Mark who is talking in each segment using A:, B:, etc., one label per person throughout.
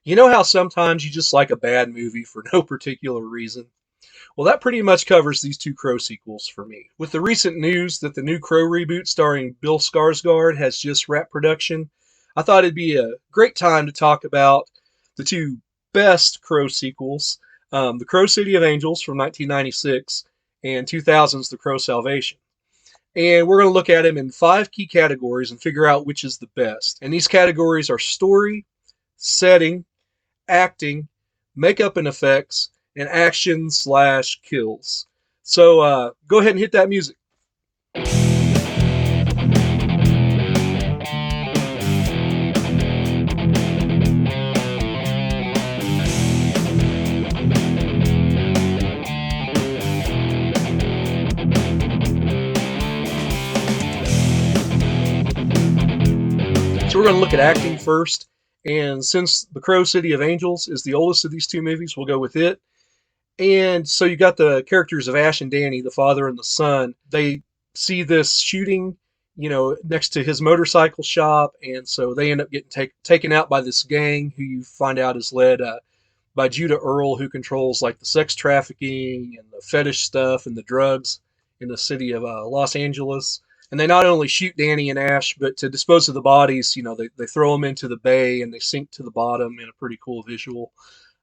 A: You know how sometimes you just like a bad movie for no particular reason? Well, that pretty much covers these two Crow sequels for me. With the recent news that the new Crow reboot starring Bill Skarsgård has just wrapped production, I thought it'd be a great time to talk about the two best Crow sequels, The Crow City of Angels from 1996 and 2000's The Crow Salvation. And we're going to look at them in five key categories and figure out which is the best. And these categories are story, setting, acting, makeup and effects, and action slash kills. So go ahead and hit that music. So we're going to look at acting first. And since The Crow City of Angels is the oldest of these two movies, we'll go with it. And so you got the characters of Ash and Danny, the father and the son. They see this shooting, next to his motorcycle shop, and so they end up getting taken out by this gang who you find out is led by Judah Earl, who controls like the sex trafficking and the fetish stuff and the drugs in the city of Los Angeles. And they not only shoot Danny and Ash, but to dispose of the bodies, they throw them into the bay and they sink to the bottom in a pretty cool visual.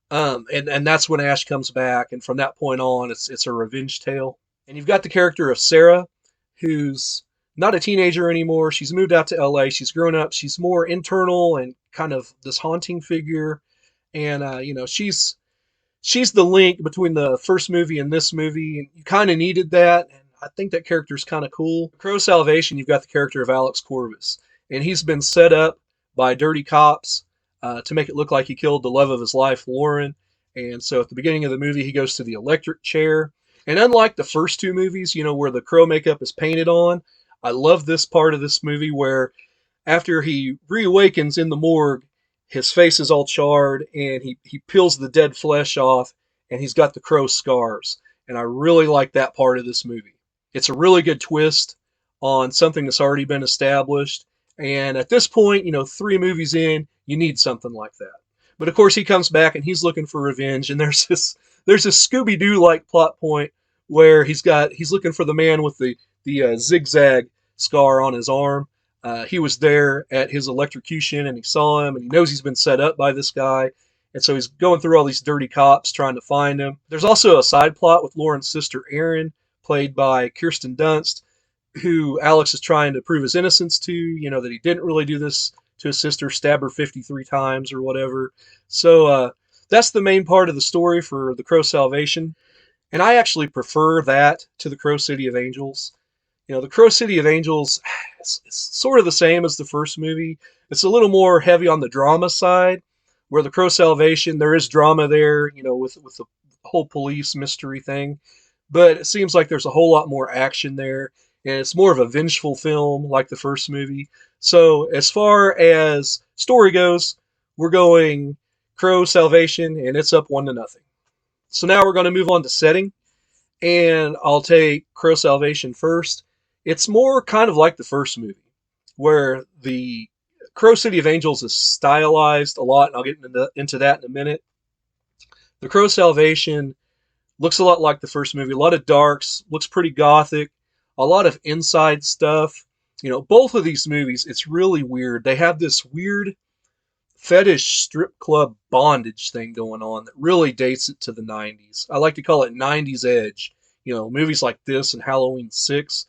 A: And that's when Ash comes back, and from that point on, it's a revenge tale. And you've got the character of Sarah, who's not a teenager anymore. She's moved out to L.A. She's grown up. She's more internal and kind of this haunting figure, and she's the link between the first movie and this movie, and you kind of needed that. And I think that character's kind of cool. Crow Salvation, you've got the character of Alex Corvus, and he's been set up by dirty cops to make it look like he killed the love of his life, Lauren. And so at the beginning of the movie, he goes to the electric chair. And unlike the first two movies, where the crow makeup is painted on, I love this part of this movie where after he reawakens in the morgue, his face is all charred and he peels the dead flesh off and he's got the crow scars. And I really like that part of this movie. It's a really good twist on something that's already been established. And at this point, three movies in, you need something like that. But of course, he comes back and he's looking for revenge. And there's this Scooby Doo like plot point where he's looking for the man with the zigzag scar on his arm. He was there at his electrocution and he saw him and he knows he's been set up by this guy. And so he's going through all these dirty cops trying to find him. There's also a side plot with Lauren's sister Erin, played by Kirsten Dunst, who Alex is trying to prove his innocence to, that he didn't really do this to his sister, stab her 53 times or whatever. So that's the main part of the story for The Crow Salvation. And I actually prefer that to The Crow City of Angels. The Crow City of Angels is sort of the same as the first movie. It's a little more heavy on the drama side, where The Crow Salvation, there is drama there, with the whole police mystery thing. But it seems like there's a whole lot more action there, and it's more of a vengeful film like the first movie. So as far as story goes, we're going Crow Salvation, and it's up 1-0. So now we're going to move on to setting, and I'll take Crow Salvation first. It's more kind of like the first movie, where the Crow City of Angels is stylized a lot, and I'll get into that in a minute. The Crow Salvation looks a lot like the first movie. A lot of darks, looks pretty gothic, a lot of inside stuff. Both of these movies, it's really weird. They have this weird fetish strip club bondage thing going on that really dates it to the 90s. I like to call it 90s edge. Movies like this and Halloween 6,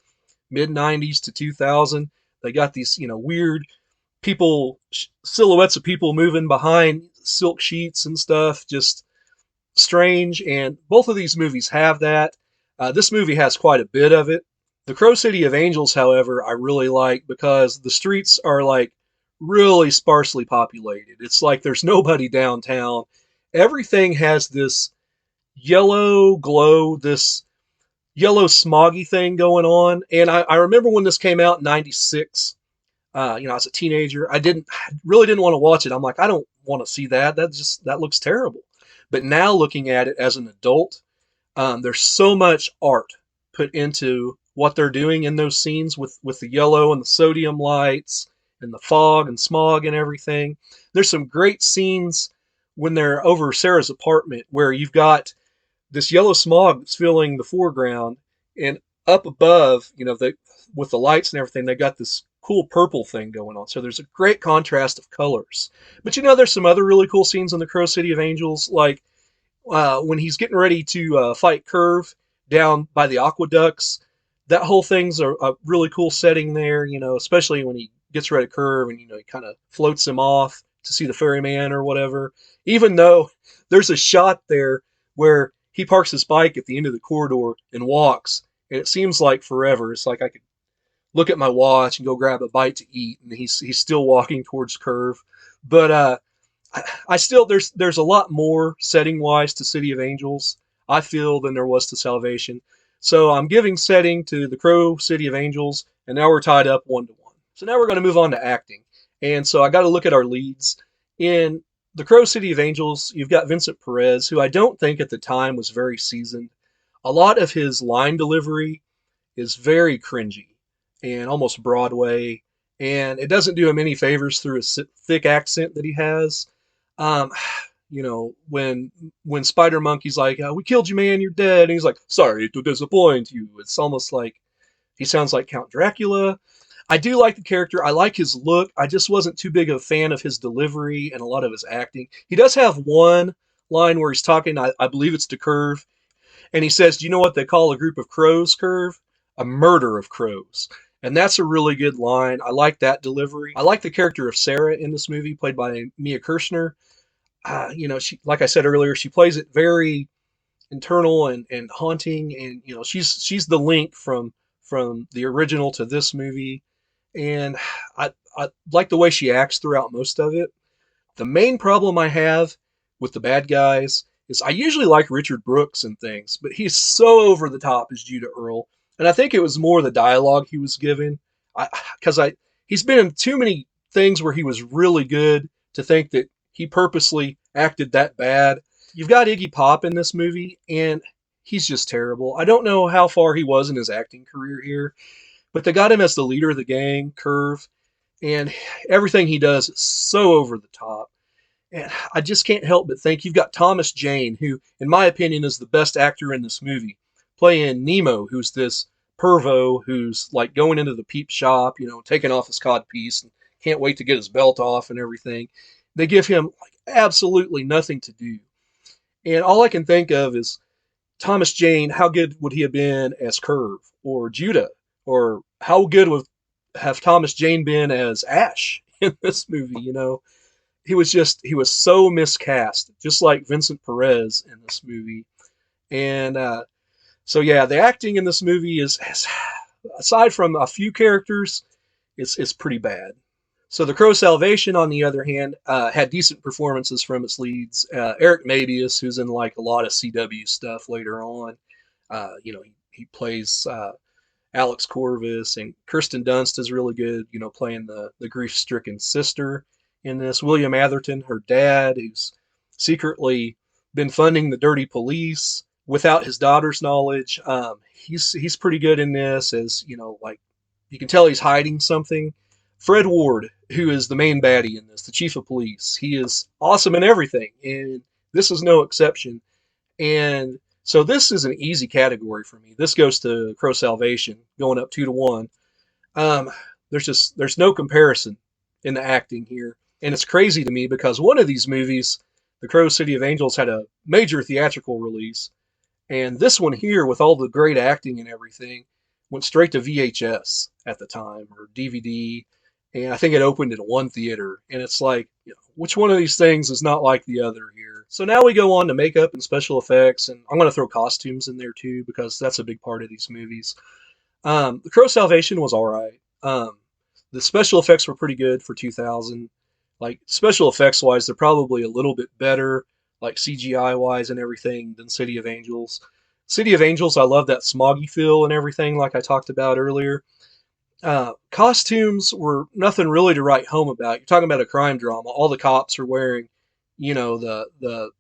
A: mid 90s to 2000, they got these, weird people, silhouettes of people moving behind silk sheets and stuff, just strange. And both of these movies have that. This movie has quite a bit of it. The Crow City of Angels, however, I really like because the streets are like really sparsely populated. It's like there's nobody downtown. Everything has this yellow glow, this yellow smoggy thing going on. And I remember when this came out in 96, I was a teenager. I really didn't want to watch it. I'm like, I don't want to see that. That looks terrible. But now looking at it as an adult, there's so much art put into what they're doing in those scenes with the yellow and the sodium lights and the fog and smog and everything. There's some great scenes when they're over Sarah's apartment, where you've got this yellow smog that's filling the foreground, and up above, with the lights and everything, they got this cool purple thing going on. So there's a great contrast of colors. But there's some other really cool scenes in the Crow City of Angels, like when he's getting ready to fight Curve down by the aqueducts. That whole thing's a really cool setting there, especially when he gets rid of Curve and, he kind of floats him off to see the ferryman or whatever. Even though there's a shot there where he parks his bike at the end of the corridor and walks, and it seems like forever. It's like I could look at my watch and go grab a bite to eat, and he's still walking towards Curve. But I still there's a lot more setting wise to City of Angels, I feel, than there was to Salvation. So I'm giving setting to the Crow City of Angels, and now we're tied up 1-1. So now we're going to move on to acting, and so I got to look at our leads. In the Crow City of Angels, you've got Vincent Perez, who I don't think at the time was very seasoned. A lot of his line delivery is very cringy and almost Broadway, and it doesn't do him any favors through his thick accent that he has. Um, when Spider Monkey's like, "We killed you, man. You're dead," and he's like, "Sorry to disappoint you." It's almost like he sounds like Count Dracula. I do like the character. I like his look. I just wasn't too big of a fan of his delivery and a lot of his acting. He does have one line where he's talking. I believe it's to Curve, and he says, "Do you know what they call a group of crows, Curve? A murder of crows." And that's a really good line. I like that delivery. I like the character of Sarah in this movie, played by Mia Kirshner. She, like I said earlier, she plays it very internal and haunting, and she's the link from the original to this movie, and I like the way she acts throughout most of it. The main problem I have with the bad guys is I usually like Richard Brooks and things, but he's so over the top as Judah Earl, and I think it was more the dialogue he was given. Because he's been in too many things where he was really good to think that he purposely acted that bad. You've got Iggy Pop in this movie, and he's just terrible. I don't know how far he was in his acting career here, but they got him as the leader of the gang, Curve, and everything he does is so over the top. And I just can't help but think you've got Thomas Jane, who, in my opinion, is the best actor in this movie, playing Nemo, who's this pervo who's like going into the peep shop, taking off his codpiece and can't wait to get his belt off and everything. They give him like absolutely nothing to do. And all I can think of is Thomas Jane, how good would he have been as Curve or Judah? Or how good would have Thomas Jane been as Ash in this movie? He was so miscast, just like Vincent Perez in this movie. And so yeah, the acting in this movie is aside from a few characters, it's pretty bad. So the Crow Salvation, on the other hand, had decent performances from its leads. Eric Mabius, who's in like a lot of CW stuff later on, he plays Alex Corvus, and Kirsten Dunst is really good, playing the grief-stricken sister in this. William Atherton, her dad, who's secretly been funding the dirty police without his daughter's knowledge. He's pretty good in this, as like you can tell he's hiding something. Fred Ward, who is the main baddie in this, the chief of police, he is awesome in everything, and this is no exception. And so this is an easy category for me. This goes to Crow Salvation, going up 2-1. There's no comparison in the acting here, and it's crazy to me because one of these movies, The Crow City of Angels, had a major theatrical release, and this one here, with all the great acting and everything, went straight to VHS at the time, or DVD, and I think it opened in one theater. And it's like, which one of these things is not like the other here? So now we go on to makeup and special effects, and I'm going to throw costumes in there too because that's a big part of these movies. The Crow Salvation was all right. The special effects were pretty good for 2000. Like special effects wise, they're probably a little bit better, like CGI wise and everything, than City of Angels. City of Angels, I love that smoggy feel and everything, like I talked about earlier. Costumes were nothing really to write home about. You're talking about a crime drama. All the cops are wearing, the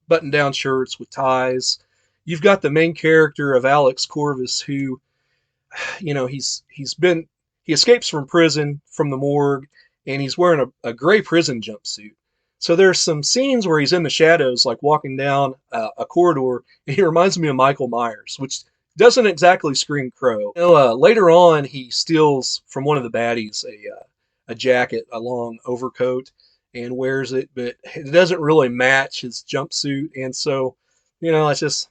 A: button-down shirts with ties. You've got the main character of Alex Corvus, who, he escapes from prison, from the morgue, and he's wearing a gray prison jumpsuit. So there's some scenes where he's in the shadows, like walking down a corridor, and he reminds me of Michael Myers, which doesn't exactly scream Crow. Later on, he steals from one of the baddies a jacket, a long overcoat, and wears it, but it doesn't really match his jumpsuit, and so, it's just,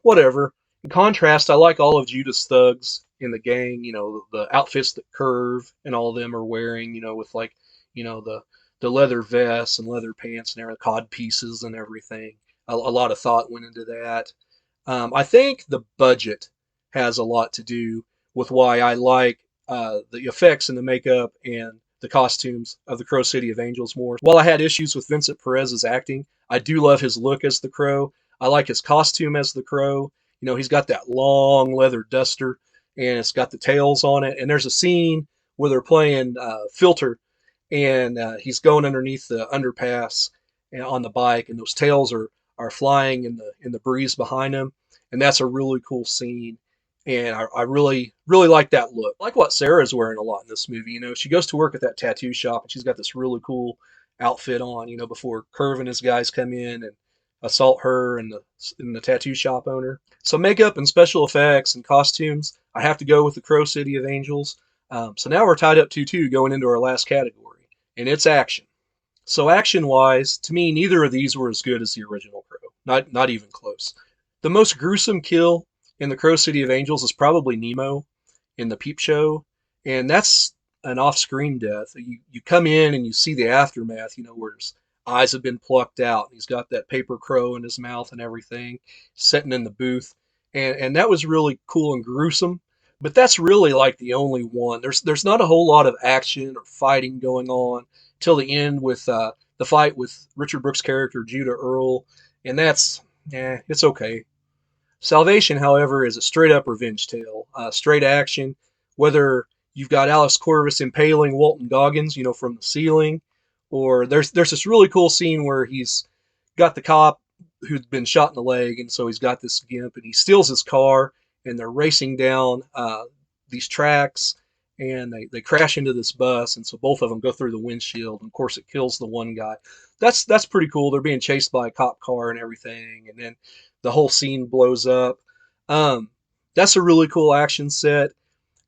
A: whatever. In contrast, I like all of Judah's thugs in the gang, the outfits that Curve and all of them are wearing, with like, the leather vests and leather pants and everything, cod pieces and everything. A lot of thought went into that. I think the budget has a lot to do with why I like the effects and the makeup and the costumes of the Crow City of Angels more. While I had issues with Vincent Perez's acting, I do love his look as the Crow. I like his costume as the Crow. He's got that long leather duster and it's got the tails on it. And there's a scene where they're playing Filter, and he's going underneath the underpass on the bike, and those tails are flying in the breeze behind him, and that's a really cool scene. And I really really like that look. I like what Sarah's wearing a lot in this movie. She goes to work at that tattoo shop, and she's got this really cool outfit on. Before Curve and his guys come in and assault her and the tattoo shop owner. So makeup and special effects and costumes, I have to go with the Crow City of Angels. So now we're tied up 2-2 going into our last category, and it's action. So action-wise, to me, neither of these were as good as the original Crow. Not even close. The most gruesome kill in the Crow City of Angels is probably Nemo in the Peep Show, and that's an off-screen death. You come in and you see the aftermath, where his eyes have been plucked out. He's got that paper crow in his mouth and everything, sitting in the booth, and that was really cool and gruesome. But that's really like the only one. There's not a whole lot of action or fighting going on till the end with the fight with Richard Brooks' character Judah Earl, and it's okay. Salvation, however, is a straight up revenge tale, straight action. Whether you've got Alex Corvus impaling Walton Goggins, from the ceiling, or there's this really cool scene where he's got the cop who'd been shot in the leg, and so he's got this gimp, and he steals his car, and they're racing down these tracks, and they crash into this bus, and so both of them go through the windshield, and of course it kills the one guy. That's pretty cool. They're being chased by a cop car and everything, and then the whole scene blows up. Um, that's a really cool action set.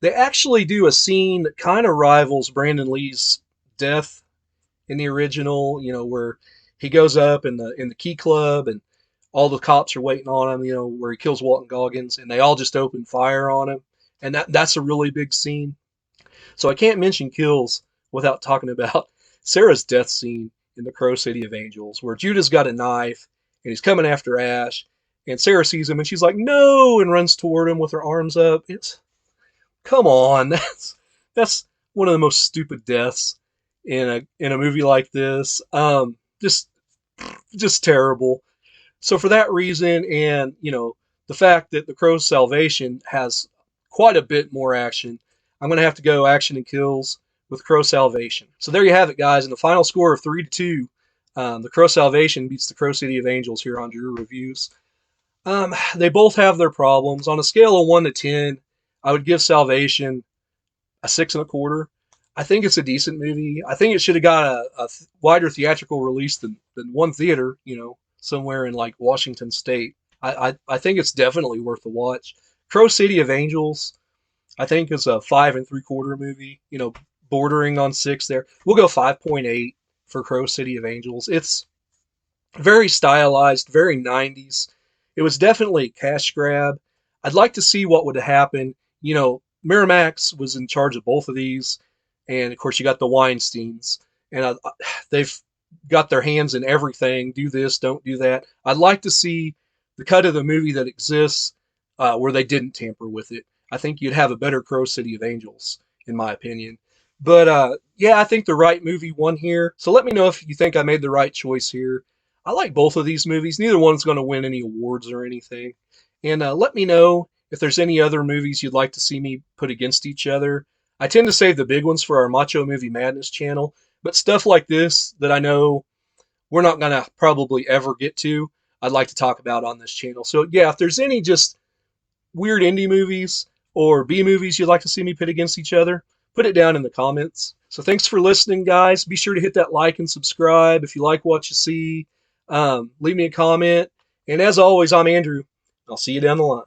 A: They actually do a scene that kind of rivals Brandon Lee's death in the original, where he goes up in the Key Club and all the cops are waiting on him, where he kills Walton Goggins, and they all just open fire on him. And that's a really big scene. So I can't mention kills without talking about Sarah's death scene in the Crow City of Angels, where Judah's got a knife and he's coming after Ash, and Sarah sees him and she's like, "No!" and runs toward him with her arms up. Come on, that's one of the most stupid deaths in a movie like this. Just terrible. So for that reason, and the fact that The Crow's Salvation has quite a bit more action, I'm going to have to go action and kills with Crow Salvation. So there you have it, guys. In the final score of 3-2, The Crow Salvation beats The Crow City of Angels here on Drew Reviews. They both have their problems. On a scale of 1 to 10, I would give Salvation a 6.25. I think it's a decent movie. I think it should have got a wider theatrical release than one theater, somewhere in like Washington State. I think it's definitely worth a watch. Crow City of Angels, I think, is a 5.75 movie, bordering on 6 there. We'll go 5.8 for Crow City of Angels. It's very stylized, very 90s. It was definitely a cash grab. I'd like to see what would happen. Miramax was in charge of both of these, and of course you got the Weinsteins, and they've got their hands in everything. Do this, don't do that. I'd like to see the cut of the movie that exists where they didn't tamper with it. I think you'd have a better Crow City of Angels, in my opinion. But yeah, I think the right movie won here. So let me know if you think I made the right choice here. I like both of these movies. Neither one's going to win any awards or anything. And let me know if there's any other movies you'd like to see me put against each other. I tend to save the big ones for our Macho Movie Madness channel, but stuff like this that I know we're not going to probably ever get to, I'd like to talk about on this channel. So yeah, if there's any just weird indie movies or B movies you'd like to see me pit against each other, put it down in the comments. So thanks for listening, guys. Be sure to hit that like and subscribe if you like what you see. Leave me a comment. And as always, I'm Andrew. I'll see you down the line.